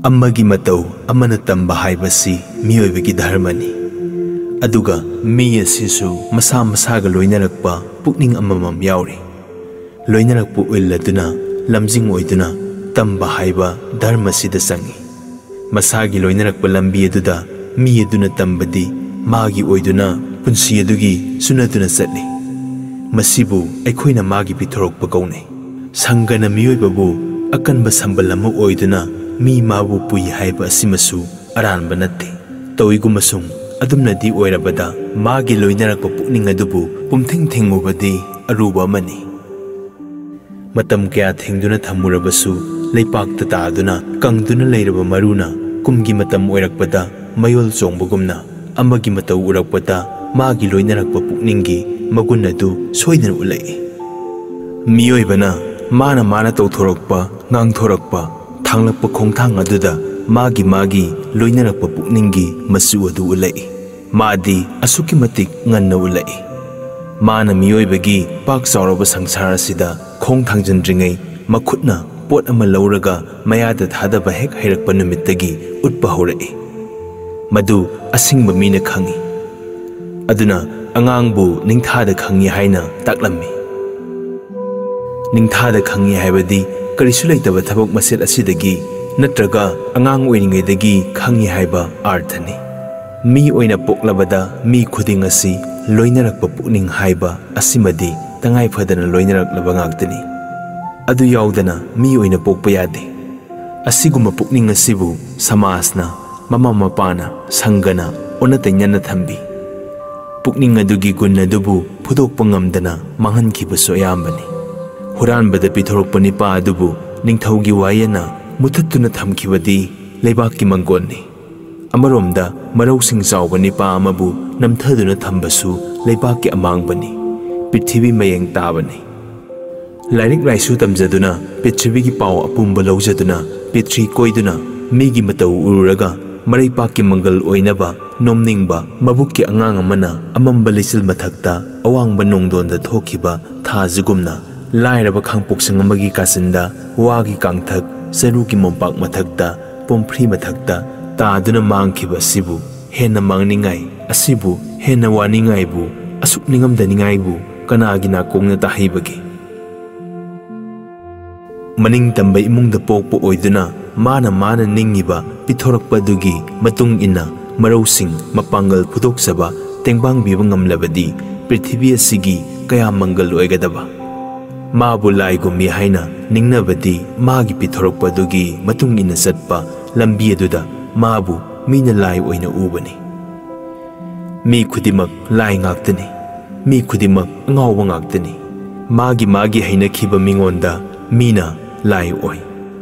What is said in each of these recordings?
Amagi matau amana tamba haibasi miyoibagi dharmani. Aduga mi asisu masa masaga loinarakpa pukning amamam yauri. Loinarakpu illaduna lamjing oiduna tamba haiba dharma sida sangi. Masagi loinarakpa lambi aduda mi aduna tambadi magi oiduna punsi adugi sunaduna satli. Masibu aikhoina magi pithorokpa kaune. Sangana miyoibabu akanba sambal ama oiduna mi mabu pui haiba asimasu aranba natte. Tawigumasung adumnadi oirabada magi loinarakpa pukning adubu pumthing thengubadi aruba amani. Matam kaya thengduna thamurabasu leipakta taaduna kangduna leiraba maruna kumgi matam oirakpada mayol chongbagumna amagi matau urakpada magi loinarakpa pukningi magun adu soidana ulai. Miyoibana mana tawthorokpa ngangthorokpa thanglakpa khongthang aduda magi loinarakpa pukningi masu adu ulai. Madi asuki matik nganna ulai. Mana miyoibagi pak sauraba sangsara sida khong thangjandringai makhutna pot ama lauraga mayada thadaba hek hairakpa numittagi utpa horai. Madu asingba mina khangi. Aduna angangbu ningthada khangi haina taklammi. Ningthada khangi haibadi karisu leitaba thabak maset asidagi natraga angang oiringaidagi khangi haiba arthani. Mi oina poklabada mi khuding asi loinarakpa pukning haiba asimadi tangai phadana loinaraklaba ngaktani. Adu yaudana mi oina pokpa yade. Asiguma pukning asibu samasna mama mapana sangana onatanyana thambi. Pukning adugi gun adubu phudokpa ngamdana manghankibasu ayambani. Huranbada pithorokpa nipa adubu ningthaugi wayana muthattuna thamkibadi leibakki mangonni. Amaromda marosing chawba nipa amabu namthaduna thambasu leibakki amangbani. Prithibi mayeng tabani. Lairik raisu tamjaduna Prithibigi pau apumba laujaduna Prithri koiduna migi matau ururaga Maripakki mangal oinaba nomningba mabukki angang amana amamba lisil mathakta awangba nongdonda thokiba thajugumna lairaba khangpoksang amagi kasinda wagi kangthak saruki mompak mathakta pomphri mathakta taaduna mangkhiba sibu henna mangningai asibu henna waningai bu asuk ningamdaningai bu kanagi nakongna tahibagi. Maning tamba imungda pokpo oiduna mana ningiba pithorakpa dugi matung ina marosing mapangal phudoksaba tengbang biba ngamlabadi Prithibi asigi kaya mangal oigadaba. Mabu laigumi haina ningnabadi magi pithorakpa dugi matung ina satpa lambi aduda mabu mina lai oina ubani. Mi khudimak lai ngaktani. Mi khudimak ngawba ngaktani. Magi haina khiba mingonda mina lai oi.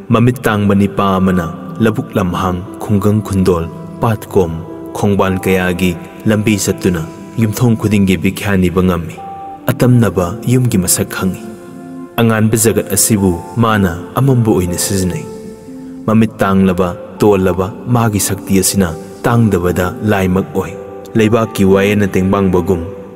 Mamit tangba nipa amana labuk lamhang khunggang khundol patkom khongban kayagi lambi satuna yumthong khudingi bikhyani bangami. Atamnaba yumgi masak khangi. Anganba jagat asibu mana amambu oina sizinai. Mamit tanglaba tollaba magi sakti asina tangdabada laimak oi. Leibakki wayena tengbangba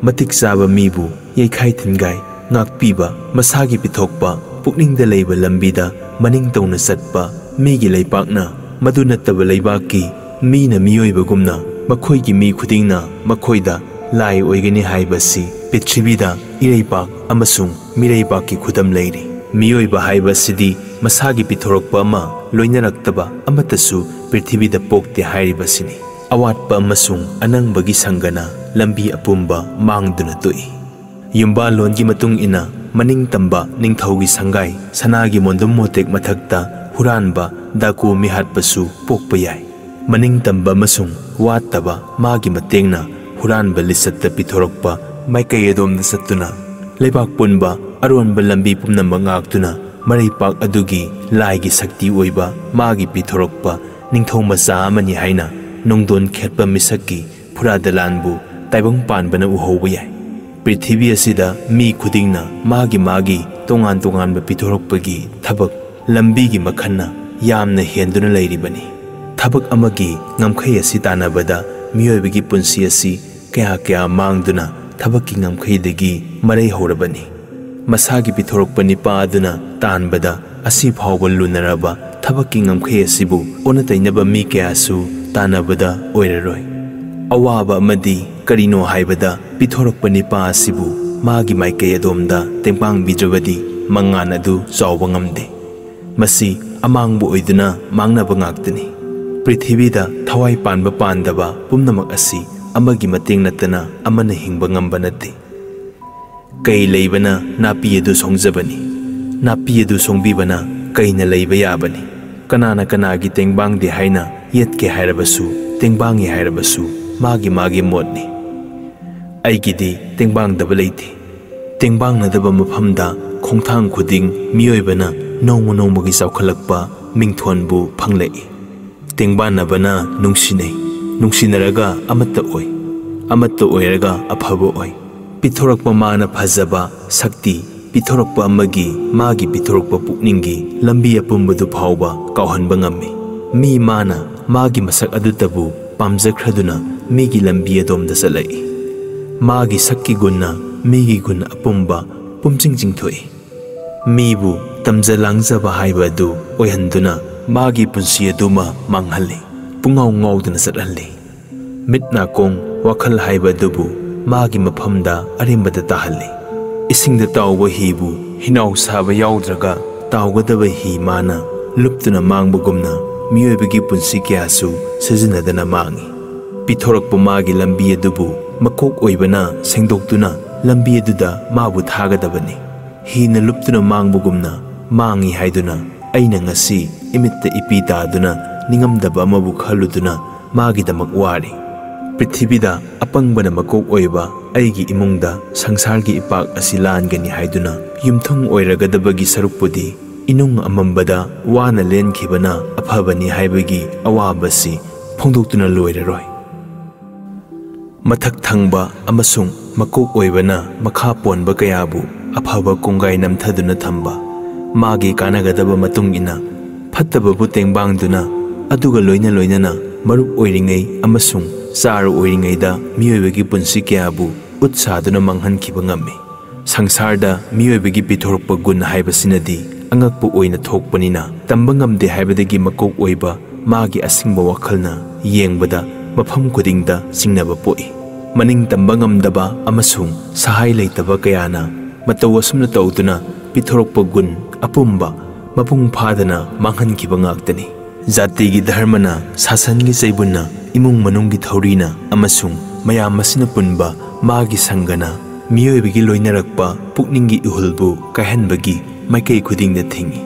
matik saba mibu yaikhai thingai ngakpiba masagi pithokpa pukningda leiba lambida maning tawna satpa migi leipakna madu nattaba leibakki mina miyoibagumna makhoigi mi khudingna makhoida lai oigani haibasi Prithibida ireipak amasung mireipakki khudam leiri. Miyoiba haibasidi masagi pithorokpa ama loinaraktaba amatasu Prithibida pokte hairibasini. Awatpa amasung anangbagi sangana lambi apumba mangduna toi. Yumba longi matung ina maning tamba ningthaugi sangai sanagi mondom motek mathakta huranba daku mihatpasu pokpa yai. Maning tamba masung wattaba magi matengna huranba lisatta pithorokpa maikai adomda sattuna leibak punba aronba lambi pumnamba ngaktuna maraipak adugi laigi sakti oiba magi pithorokpa ningthau macha amani haina nongdon khetpa misakki phuradalanbu taibang panbana uhouba yai. Prithibhi asida mi khudingna magi tongan pithorokpagi thabak lambigi makhanna yamna henduna leiribani. Thabak amagi ngamkhai asi tanabada miyoibagi punsi asi kaya mangduna thabakki ngamkhaidagi marai horabani. Masagi pithorokpa nipa aduna tanbada asi phawba lunaraba thabaki ngamkhei asibu ona tainaba mi kyasu tanabada oiraroi awaba amadi karino haibada pithorakpani pa asibu magi maikei adomda tengpang bijabadi mangan adu chawba ngamde masi amangbu oiduna mangnaba ngaktani prithibida thawai panba pandaba pumnamak asi amagi mateng natana amana hingba ngamba nate kai leibana napi adu songjabani napi adu songbibana kaina leiba yabani kanana kanagi tengbang de haina yetke hairabasu tengbangi hairabasu magi modni aigidi tengbang daba leiti tengbang nadaba mafamda khongthang khuding miyoibana nongmagi saukhalakpa mingthonbu phanglei tengbannabana nungsinaraga amatta oiraga afaba oi pithorakpa mana phajaba sakti pithorakpa amagi magi pithorakpa pukningi lambi apumbadu phawba kauhanba ngammi mi mana magi masak adutabu pamjakraduna migi lambi adomda salai magi sakki gunna migi gun apumba pumjingjingthoi mibu tamjalangzaba haibadu oihanduna magi punsi aduma manghalli pungaw ngawduna sathalli mitna kong wakhal haibadubu magi mafamda arimbada tahalli isingda tawba hibu hinaw saba yawdraga tawgadaba hi mana luptuna mangbagumna miyoibagi punsi kyasu sajinadana mangi pithorakpa magi lambi adubu makok oibana sengdoktuna lambi aduda mabu thagadabani hina luptuna mangbagumna mangi haiduna aina ngasi imitta ipitaduna ningamdaba amabu khaluduna magidamak wari prithibida apangbana makok oiba aigi imungda sangsargi ipak asi langani haiduna yumthung oiragadabagi sarupudi inung amambada wana lenkhibana aphabani haibagi awabasi phongdoktuna loiraroi mathak thangba amasung makok oibana makha ponba kayabu aphaba kongai namthaduna thamba magi kanagadaba matungina phattababu tengbangduna aduga loinana marup oiringai amasung saru oiringaida miyoibagi punsi kyabu utsaduna manghankhiba ngammi sangsarda miyoibagi pithorakpa gun haibasinadi angakpu oina thokpanina tamba ngamde haibadagi makok oiba magi asingba wakhalna yengbada mafam kudingda singnaba poi maning tamba ngamdaba amasung sahai leitaba kayana matawasumna tawduna pithorakpa gun apumba mapung phadana manghankhiba ngaktani jatigi dharmana sasangi chaibunna imung manunggi thaurina amasung mayam masina punba magi sangana miyoibagi loinarakpa pukningi ihulbu kaihanbagi maikei khudingda thingi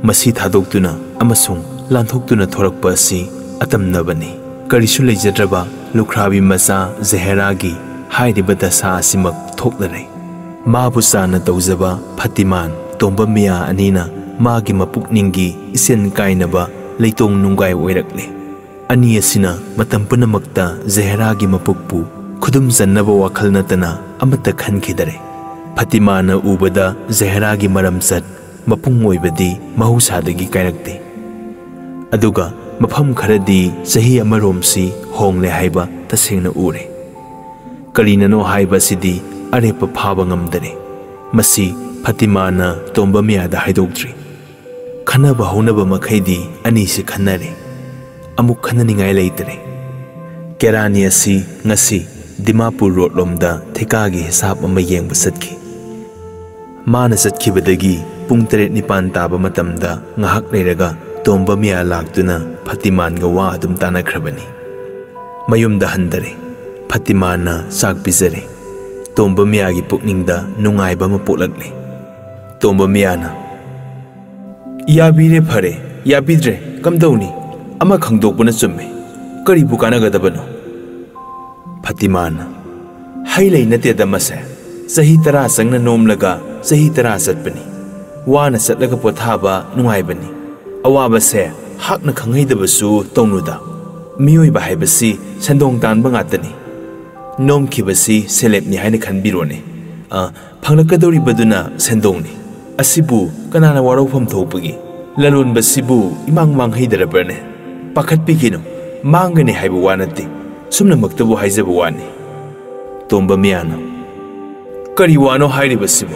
masi thadoktuna amasung lanthokutuna thorakpa asi atamnabani karisu leijadraba lukhrabi macha Jaheragi hairiba dasa asimak thoklare mabu chana tawjaba Phatiman tomba miya anina magi mapukningi isen kainaba leitong nungai oirakle ani asina matam punamakta Jaheragi mapukpu khudum jannaba wakhal natana amata khankhidare Phatimana ubada Jaheragi maramsat mapung oibadi mahusadagi kairakte aduga mafam kharadi sahi amaromsi hongle haiba tasengna ure karinano haiba sidi arepa phaba ngamdare masi Phatimana tomba miyada haidokdri khanaba honaba makhaidi ani se khanare amuk khananingai leitere kerani asi ngasi Dimapur road lomda thekagi hisab ama yengba satki mana satkibadagi pung 7-9 taba matamda ngahak leiraga tomba miya laktuna Phatiman ga wa adum tanakrabani mayumda handare Phatimana sak bizare tomba miya gi pukningda nungaiba ma poklakle tomba miyana yabire phare yabidre kamdawni ama khangdokbana chumme kari bukana gadabano Phatimana hailai nate damase sahi tara sangna nomlaga sahi tara satpani wana satlaga pothaba nungaibani awaba se hakna khangaidabasu tawnuda miyoiba haibasi sandong tanba ngatani nomkhibasi selepni haina khanbirone phanglakadoribaduna sandongni asibu kanana warofam thopagi lalonbasibu imang manghaidarabane pakhatpigino mangani haiba wanati sumna maktabu haijaba wani tomba miyana kari wano hairibasibu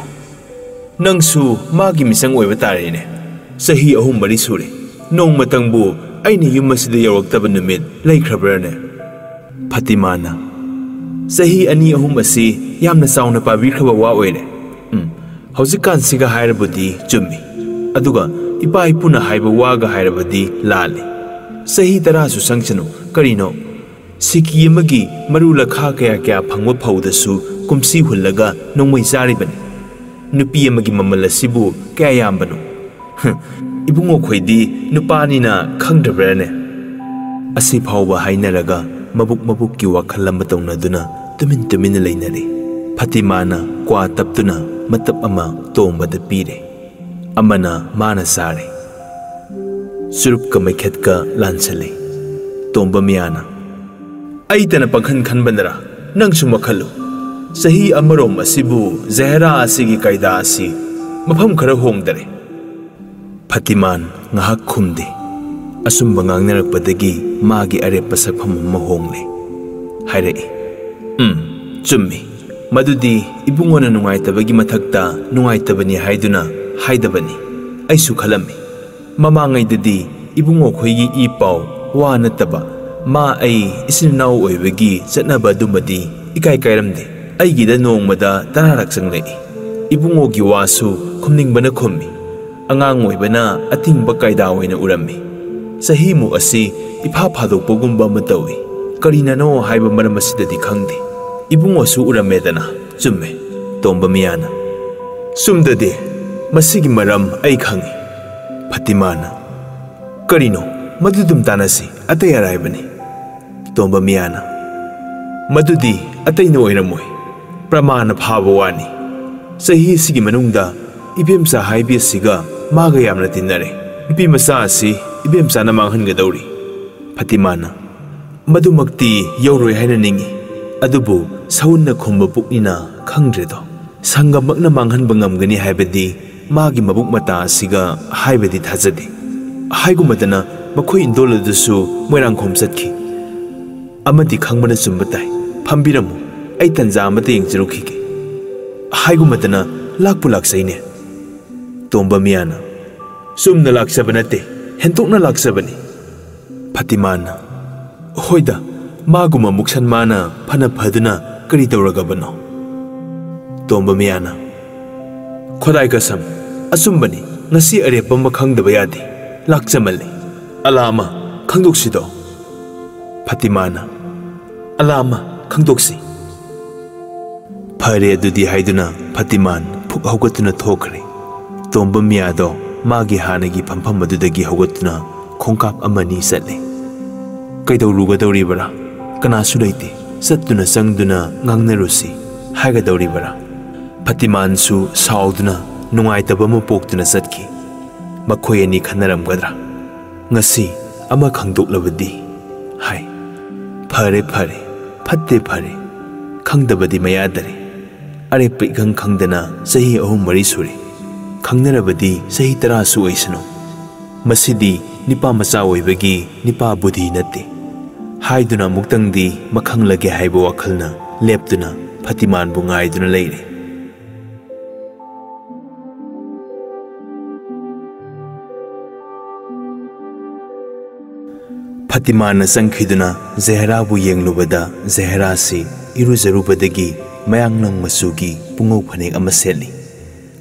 nangsu magi misang oiba tarene Sahi ahum mari sure. Nong matangbu aina yum asida yawraktaba numit laikhrabrane. Fatimana. Sahi ani ahum asi yamna sauna pabirkhaba wa oire. Haujikan siga hairabudi chummi. Aduga ipa ipuna haiba waga hairabadi lale. Sahi tarasu sangchanu karino. Siki yamagi marula kha kaya kaya phangwa phawdasu kumsi hullaga nongmai saribani. Nupi yamagi mamalasibu kaya yambanu. Ibungo khoidi nupani na khangdrabrane. Asi phawba hainaraga mabuk ki wakhal ama tawnaduna tumin lainari. Fatimana kwa taptuna matap ama tombada pire. Amana mana sare. Surup ka maikhet ka lansale. Tomba miyana. Aitana pangkhan khanbanara nang sumakhalu. Sahi amarom asibu Jahera asigi kaida asi mafam khara hongdare. Fatiman ngahak khumde. Asumba ngangnarappadagi magi arepa sakpham ama hongle. Hairei. Chummi. Madudi ibungona nungaitabagi mathakta nungaitabani haiduna haidabani. Aisu khalammi. Mamangaidadi ibungo khoigi I paw wa nataba ma ai isinnaw oibagi chatnaba dumadi ikai kairamde. Aigida nongmada tararak sanglei. Ibungo gi wasu khumningbana khummi. Angang oibana atingba kaida oina urammi. Sahimu asi ipha phadokpogumba matawi. Karina no haiba maram asidadi khangde. Ibungo su uramedana chumme. Tomba miyana. Sumdade masigi maram ai khangi. Fatimana. Karino madudum tanasi atay araibani. Tomba miyana. Madudi atay no oiramoi. Pramana phawani. Sahi sigi manungda ibemsa haibi siga maga yamna tinare. Ipi masa asi ibemsa na manghangadawri. Fatimana. Madumakti yawroi haina ningi. Adubu saunna khumba puknina khangdredo. Sangamakna manghanba ngamgani haibadi magi mabuk mata asiga haibadi thajadi. Haigumadana makhoi indoladusu Moirangkhom satki. Amadi khangmana sumbatai. Phambiramu ai tanja amata yengjirukhige. Haigumadana lakpu laksaine. Tomba miyana. Sumna laksabanatte hentokna laksabani. Fatimana. Hoida maguma muksan mana phana phaduna kari tawragabano. Tomba miyana. Khodai kasam asumbani ngasi arepa makhangdaba yadi. Laksamalli. Alama khangdoksido. Fatimana. Alama khangdoksi. Phare adudi haiduna Fatiman phuk haugatuna thokre. Tomba miyado magi hanagi phampham adudagi haugatuna khongkap amani satle. Kaidawrugadawribara kanasu leite sattuna sangduna ngangnarusi haigadawribara. Fatiman su sauduna nungaitaba ma poktuna satki. Makhoi ani khanaramgadra. Ngasi ama khangdoklabadi. Hai. Phare phatte phare. Khangdabadi mayadare. Are pikhang khangdana sahi ahum mari suri. Khangnarabadi sahi tarasu oisano. Masidi nipa macha oibagi nipa budhi natte. Haiduna muktangdi makhanglage haiba wakhalna leptuna Fatiman bu ngaiduna leire. Fatimana sangkhiduna Jahera bu yenglubada Jahera si iruzarubadagi mayangnang masugi pungau phanek ama seli.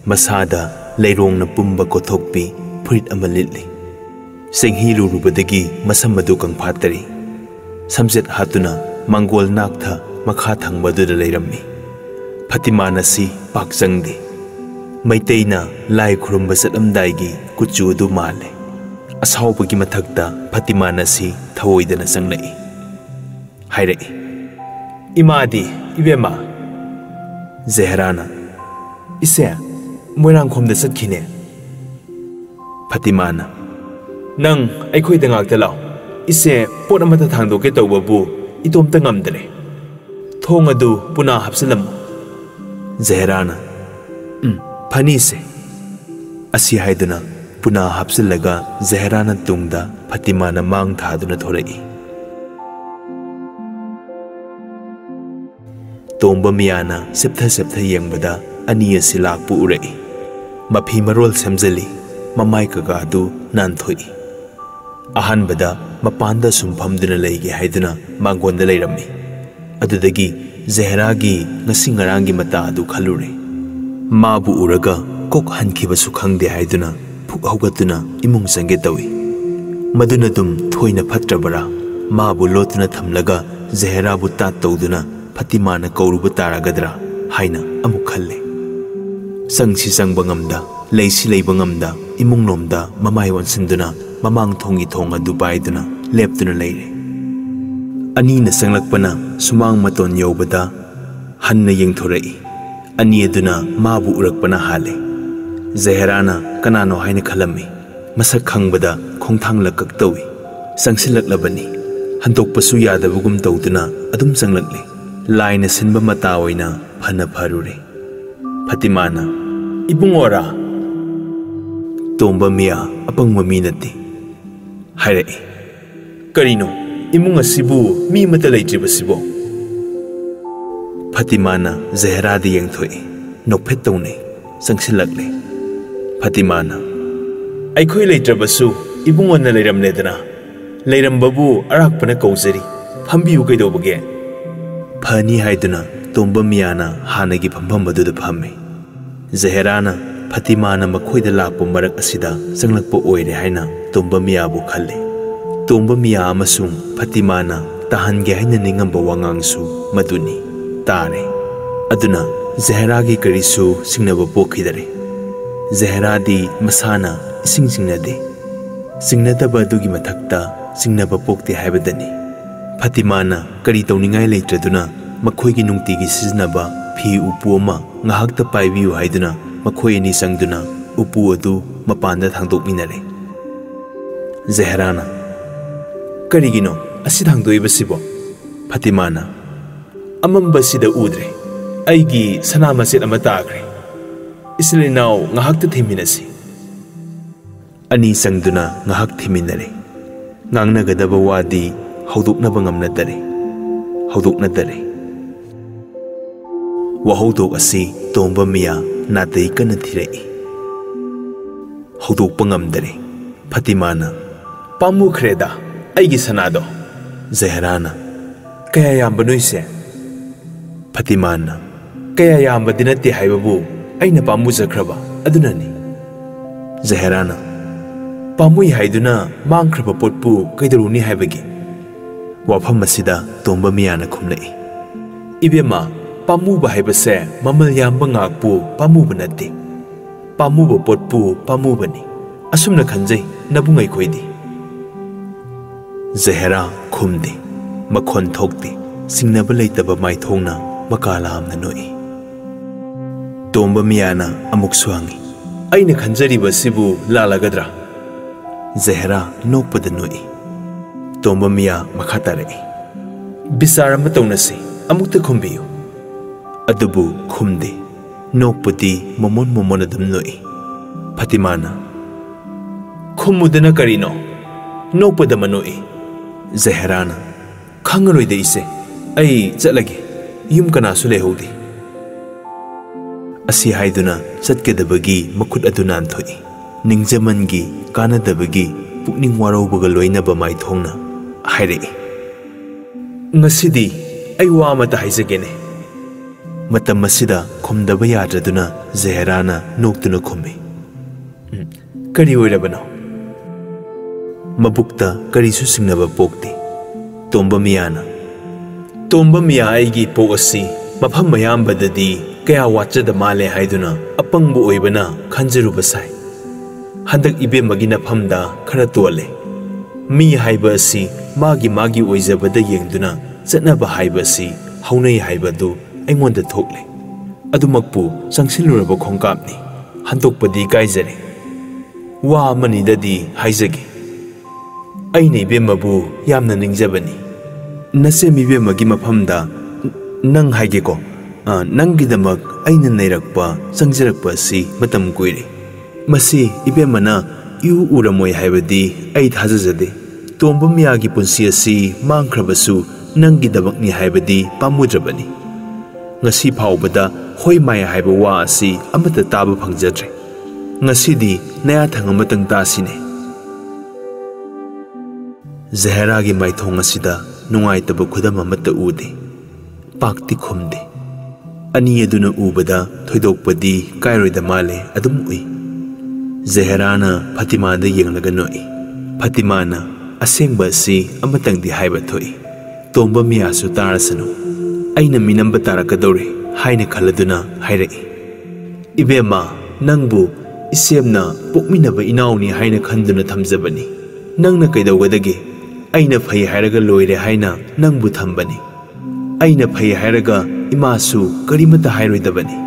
Masada leirongna pumba kothokpi furit ama litli. Senghi rurubadagi masamadu kangphatari. Samjet hatuna mangol naktha makha thangbaduda leirammi. Fatimana si pakjangde. Maiteina lai khurumba satlamdaigi kuchu adu male. Asawbagi mathakta Fatimana si thawoidana sanglai. Hairei. Imadi ibema. Jaherana. Ise Moirangkhomda satkhine. Fatimana. Nang aikhoida ngakta law. Ise pot amata thangdoke tawbabu itomta ngamdre. Thong adu puna hapsalam. Jaherana. Phani se. Asi haiduna puna hapsilaga Jaherana tungda Fatimana mang thaduna thorai. Tomba miyana septha yengbada ani asi lakpu urai. Mafi marol semjali mamai kagadu nanthoi. Ahanbada mapanda sumfamduna leige haiduna mangonda leirami. Adudagi Jahera gi ngasi ngarangi mata adu khalure. Mabu uraga kok hankibasu khangde haiduna phuk haugatuna imung sange tawi. Maduna dum thoina phatrabara mabu lotuna thamlaga Jahera bu tat tawduna Fatimana kauruba taragadra haina amuk khalle. Sangsi sangbangam da leisi leibangam da imung nomda mamai wansinduna mamang thongi thonga dubaiduna leptuna leire. Ani na sanglakpana sumang maton yobada hanna yengthorai. Ani aduna mabu urakpana hale. Jaherana kanano haina khalami. Masak khangbada khongthangla kaktawi. Sangsilaklabani. Hantokpasu yadabugum tawduna adum sanglakle. Laina sinba mata oina phana pharure. Fatimana ibungora tomba miya apang maminati. Haire. Karino imung asibu mi mata leijibasibo. Fatimana Jahera di yengthoi nokphet tawne sangsilakle. Fatimana aikhoi leitrabasu ibungonna leiramledana leirambabu arakpana kaujari phambiu kaidobage. Phani haiduna tomba miyana hanagi phambambadu phamme. Jaherana Fatimana makhoida lakpa marak asida sanglakpa oire haina tomba miyabu khalle. Tomba miya amasung Fatimana tahange haina ningamba wangangsu maduni tare. Aduna Jahera gi karisu singnaba pokhidare. Jahera di masana ising singnade. Singnadaba adugi mathakta singnaba pokte haibadani. Fatimana kari tawningai leitraduna makhoigi nungtigi siznaba phi upu ama ngahakta paibiu haiduna makhoi ani sangduna upu adu mapanda thangdokminare. Jaherana karigino asi thangdoibasibo. Fatimana amambasida udre aigi sanamaset ama tagre. Islinau ngahakta thiminasi. Ani sangduna ngahak thiminare. Ngangnagadaba wadi haudoknaba ngamnadare. Haudoknadare. Wahaudok asi tomba miya natay kana thirai. Haudokpa ngamdare. Fatimana pamukhreda aigi sanado. Jaherana kaya yamba noise. Fatimana kaya yamba dinate haibabu aina pamujakraba adunani. Jaherana pamui haiduna mangkraba potpu kaidaruni haibagi. Wafam masida tomba miyana khumlai. Ibema pamuba haibase mamal yamba ngakpu pamuba nate. Pamuba potpu pamubani. Asumna khanjai nabungai khoidi. Jahera khumde makhon thokte singnaba leitaba maithongna makala amna noi. Tomba miyana amuk swangi. Aina khanjariba sibu lalagadra. Jahera nokpada noi. Tomba miya makhatare. Bisara matawnasi amukta khumbiyu. Adubu khumde nokpati momon adum noi. Fatimana khumudana karino nokpada manoi. Jaherana khangaroide ise ai chatlage yum kanasu lehodi. Asi haiduna satkedabagi makhut aduna anthoi. Ningjamangi kanadabagi pukning waraubaga loinaba maithongna haire. Ngasidi ai wa mata haijagene. Matam masida khumdaba yadraduna Jaherana noktuna khummi. Kari oirabano. Mabukta karisu singnaba pokte. Tomba miyana. Tomba miya aigi pokasi mafam mayambadadi kaya wachada male haiduna apangbu oibana khanjaruba sai. Handak ibemagi nafamda khara tole. Mi haiba asi magi oizabada yengduna chatnaba haiba asi haunai haibadu aingonda thokle. Adumakpu sangsiluraba khongkapni. Hantokpadi kaijare. Wa amanidadi haijage. Aina ibemabu yamna ningjabani. Nase mibemagi mafamda nang haigeko. Nanggidamak aina nairakpa sangjarakpa si matam kuire. Masi ibemana yu uramoi haibadi ai thajajade. Tomba miyagi punsi asi mangkhrabasu nanggidamakni haibadi pamudrabani. Ngasi phawbada hoi mai haiba wa asi amata taba phangjadre. Ngasidi naya thangamatang tasine. Jahera gi maithong asida nungai taba khudam amata ude. Pakti khumde. Ani aduna ubada thoidokpadi kairoida male adum ui. Jahera na Fatima da yenglaga noi. Fatima na asengba si amatang di haiba thoi. Tomba miyasu tarasanu. Aina minamba tarakadore haina khaladuna hairai. Ibema nangbu isemna pokminaba inauni haina khanduna thamjabani. Nangna kaidawgadage aina phai hairaga loire haina nangbu thambani. Aina phai hairaga imasu karimata hairoidabani.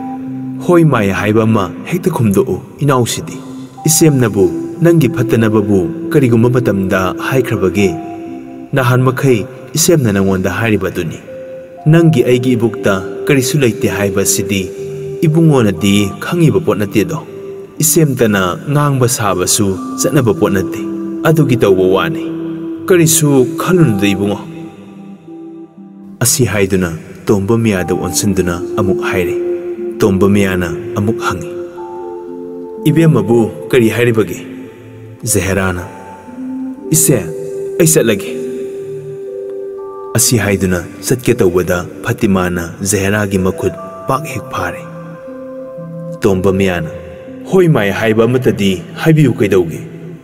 Hoi maya haiba ma hekta khumdo inausidi. Isemnabu nangi phatanababu karigumba matamda haikrabage. Nahan makhai isemna nangonda hairibaduni. Nangi aigi ibukta karisu laite haiba sidi ibungona di khangiba pot natedo. Isemtana ngangba sabasu zatnaba pot nate. Adugi tawba wani. Karisu khalunda ibungo. Asi haiduna tomba miyada onsinduna amuk haire. Tomba miyana amuk hangi. Ibemabu kari hairibage. Jaherana. Ise aisa lagi. Asi haiduna satke tawbada Fatimana Jahera gi makhut pak hek phare. Tomba miyana. Hoi mai haiba matadi haibiu kaidauge.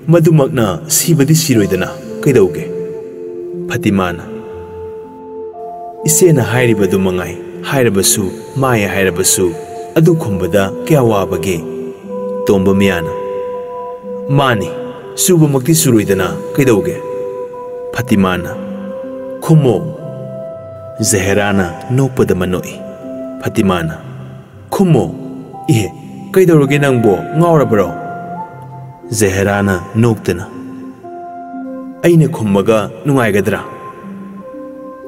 Madumakna sibadi siroidana kaidauge. Fatimana. Isena hairibadu mangai hairabasu maya hairabasu adu khumbada kya wabage. Tomba miyana. Mani suba makti suroidana kaidauge. Fatimana. Khumo. Jaherana nokpada manoi. Fatimana. Khumo. Ihe kaidauge nangbo ngaurabro. Jaherana noktana. Aina khummaga nungaigadra.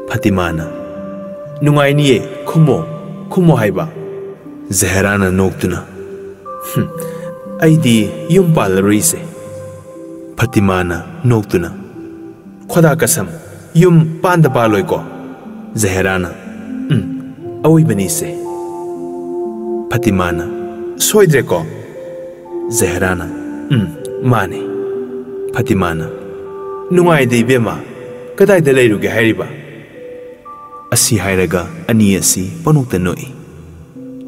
Fatimana. Nungainiye khumo. Khumo haiba. Jaherana noktuna. Aidi yumpalarise. Fatimana noktuna. Khoda kasam yum panda paloi ko. Jaherana. Awai bani se. Fatimana. Soidre ko. Jaherana. Mane. Fatimana. Nungai de bema. Kadai da leiruge hairiba. Asi hairaga ani asi panukta noi.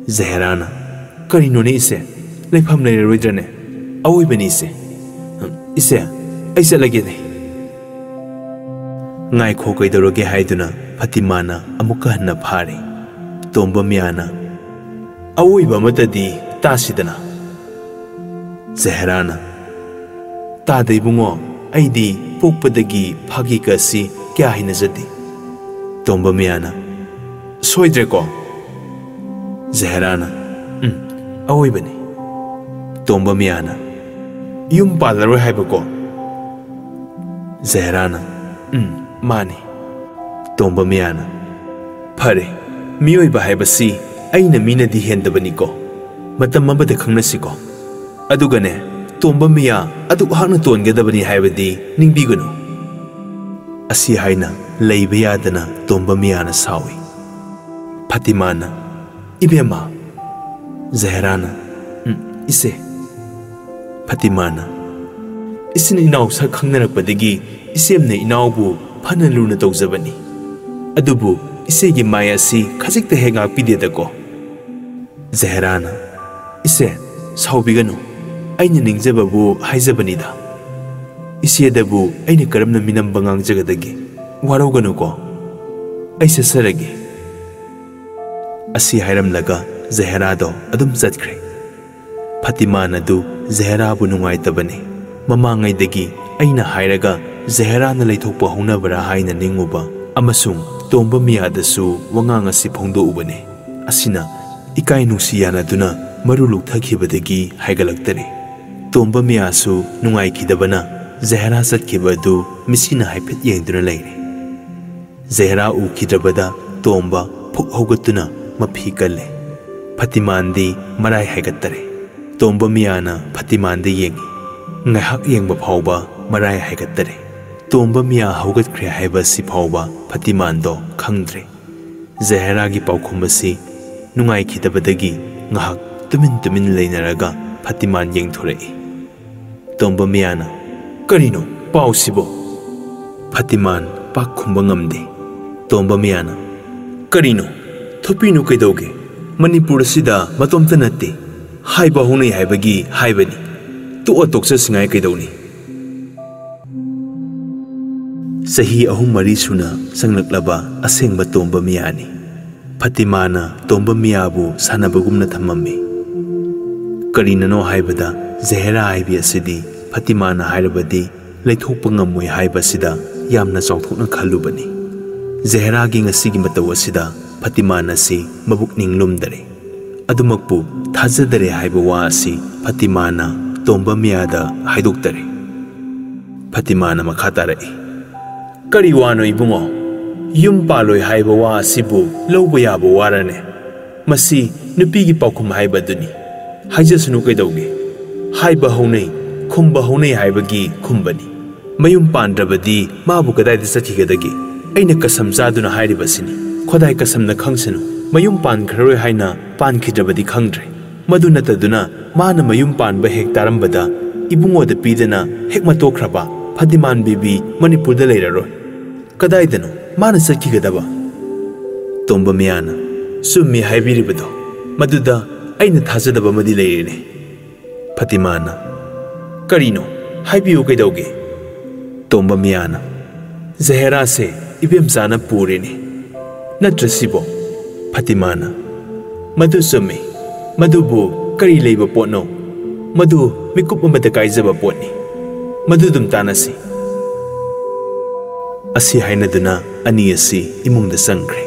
Jaherana. Kari none ise. Leifam leiroidrane. Awai bani se. Ise. Aisa lagi ne. Ngai kho kaidoroge haiduna Fatimana amuka hanna phare. Tomba miyana. Awai ba matadi tasidana. Jaherana. Tadai bungo aidi pokpadagi phagi kasi kya hinajati. Tomba miyana. Soidre ko. Jaherana. Awai bani. Tomba miyana. Yum palaroi haiba ko. Jaherana. Mani. Tomba miyana. Phare. Miyoi ba haibasi aina mina di hendabani ko. Matam mabada khangnasi ko. Adugane tomba miya aduk hakna tongedabani haibadi ningbigunu. Asi haina leiba yadana tomba miyana sawi. Fatimana. Ibema. Jaherana. Ise. Fatimana. Isin inaw sa khangnarakpadagi isemne inawbu phana luna tawjabani. Adubu isegi maya si khajikta henga pideda ko. Jaherana. Ise saubiganu. Aina ningjababu haijabanida. Isedabu aina karamna minamba ngangjagadagi. Waroganu ko. Aisa saragi. Asi hairamlaga Jaherado adum chatkre. Fatimana du Jahera bu nungai tabani. Mamangai dagi aina hairaga Jahera na leithokpa honabara haina ninguba amasung tomba miyadasu wangang asi phongdo ubane. Asina ikai nusiyana duna maruluk thakhibadagi haigalaktare. Tomba miyasu nungai khidabana Jahera chatkibadu misina haipet yengduna leire. Jahera u khidrabada tomba phuk hogatuna mafi kalle. Fatimandi marai haigattare. Tomba miyana Fatimandi yengi. Ngahak yengba phawba marai haigattare. Tomba miya hogatkre haiba si phawba Fatimando khangdre. Jahera gi paukhum asi nungai khidabadagi ngahak tumin leinaraga Fatiman yengthorei. Tomba miyana, karino pau sibo? Fatiman pak khumba ngamde. Tomba miyana, karino thopinu kaidauge? Manipur sida matomta natte. Haiba honai haibagi haibani. Tu atoksa singai kaidauni. Sahi ahum mari suna sanglaklaba asengba tomba miyani. Fatimana tomba miyabu sanabagumna thammamme. Karinano haibada Jahera haibi asidi Fatimana hairabadi leithokpa ngamoi haiba sida yamna chawthokna khallubani. Jahera gi ngasigi mataw asida Fatimana si mabuk ninglumdare. Adumakpu thajadare haiba wa asi Fatimana tomba miyada haidoktare. Fatimana makhatare. Kari wano ibungo? Yum paloi haiba wa asibu lawba yaba warane. Masi nupigi paukhum haiba duni. Haijasunu kaidauge. Haiba honai, khumba honai haibagi khumbani. Mayum pandrabadi mabu kadai da sathigadagi. Aina kasam zaduna hairibasini. Khodai kasam na khangsanu. Mayum pan kharoi haina pan khidrabadi khangdre. Madu nataduna mana mayum pan ba hek tarambada ibungo da pidana hek matokraba Fatiman bibi Manipur da leiraroi. Kadai dano mana sakhigadaba. Tomba miyana summi haibiribado. Maduda aina thajadaba madi leirene. Fatimana, karino haibiu kaidauge? Tomba miyana, Jahera se ibemsana purene. Natrasibo. Fatimana, madu summe. Madubu kari leiba potno. Madu mikup amada kaizaba potni. Madu dum tanasi. Asi hainaduna ani asi imungda sangre.